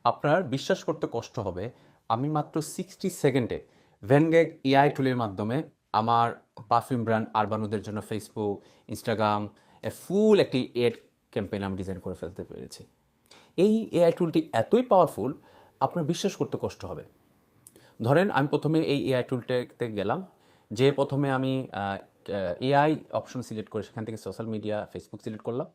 আপনার বিশ্বাস করতে কষ্ট হবে, আমি মাত্র 60 সেকেন্ডে ভ্যানগ্যাগ এআই টুলের মাধ্যমে আমার পারফিউম ব্র্যান্ড আরবানুদের জন্য ফেসবুক, ইনস্টাগ্রাম ফুল একটি এড ক্যাম্পেইন আমি ডিজাইন করে ফেলতে পেরেছি। এই এআই টুলটি এতই পাওয়ারফুল, আপনার বিশ্বাস করতে কষ্ট হবে। ধরেন আমি প্রথমে এই এআই টুলটাতে গেলাম, যে প্রথমে আমি এআই অপশন সিলেক্ট করে সেখান থেকে সোশ্যাল মিডিয়া ফেসবুক সিলেক্ট করলাম।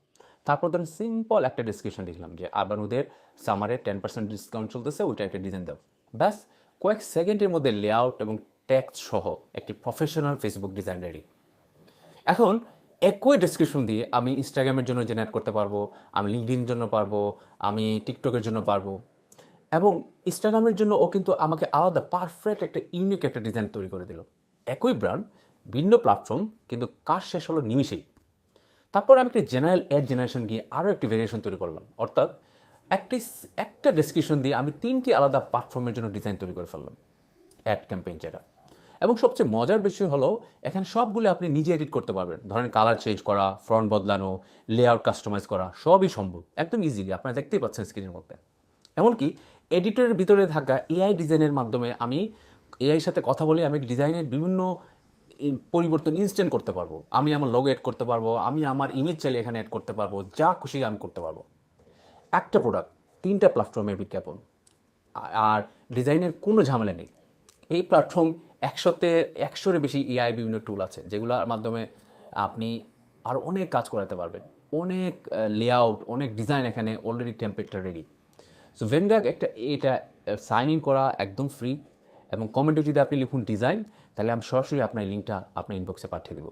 তারপর ধরেন সিম্পল একটা ডেসক্রিপশন লিখলাম যে আরবানুদের সামারে 10% ডিসকাউন্ট চলতেছে, ওইটা একটা ডিজাইন দাও। ব্যাস, কয়েক সেকেন্ডের মধ্যে লেআউট এবং টেক্সট সহ একটি প্রফেশনাল ফেসবুক ডিজাইন রেডি। এখন একই ডেসক্রিপশন দিয়ে আমি ইনস্টাগ্রামের জন্য জেনারেট করতে পারবো, আমি লিঙ্কডিন জন্য পারবো, আমি টিকটকের জন্য পারবো। এবং ইনস্টাগ্রামের জন্য ও কিন্তু আমাকে আলাদা পারফেক্ট একটা ইউনিক একটা ডিজাইন তৈরি করে দিল। একই ব্র্যান্ড, ভিন্ন প্ল্যাটফর্ম, কিন্তু কাজ শেষ হলো নিমিষেই। তারপর আমি একটা জেনারেল অ্যাড জেনারেশন গিয়ে আরও একটি ভেরিয়েশন তৈরি করলাম, অর্থাৎ একটি একটা ডেসক্রিপশন দিয়ে আমি 3টি আলাদা প্ল্যাটফর্মের জন্য ডিজাইন তৈরি করে ফেললাম, অ্যাড ক্যাম্পেইন যেটা। এবং সবচেয়ে মজার বিষয় হলো, এখানে সবগুলো আপনি নিজে এডিট করতে পারবেন। ধরেন কালার চেঞ্জ করা, ফ্রন্ট বদলানো, লেআউট কাস্টমাইজ করা, সবই সম্ভব একদম ইজিলি, আপনারা দেখতেই পাচ্ছেন স্ক্রিনের মধ্যে। এমনকি এডিটরের ভিতরে থাকা এআই ডিজাইনের মাধ্যমে আমি এআইয়ের সাথে কথা বলে আমি ডিজাইনের বিভিন্ন পরিবর্তন ইনস্ট্যান্ট করতে পারবো। আমি আমার লোগো এড করতে পারবো, আমি আমার ইমেজ চাইলে এখানে অ্যাড করতে পারবো, যা খুশি আমি করতে পারবো। একটা প্রোডাক্ট, 3টা প্ল্যাটফর্মের বিজ্ঞাপন, আর ডিজাইনের কোনো ঝামেলা নেই। এই প্ল্যাটফর্ম 100-এর বেশি এআই বিভিন্ন টুল আছে, যেগুলোর মাধ্যমে আপনি আরও অনেক কাজ করাতে পারবেন। অনেক লেআউট, অনেক ডিজাইন এখানে অলরেডি টেমপ্লেটটা রেডি। সো ভেনডাগ এটা সাইন ইন করা একদম ফ্রি, এবং কমেন্টে যদি আপনি লিখুন ডিজাইন, তাহলে আমি সরাসরি আপনার লিঙ্কটা আপনার ইনবক্সে পাঠিয়ে দেবো।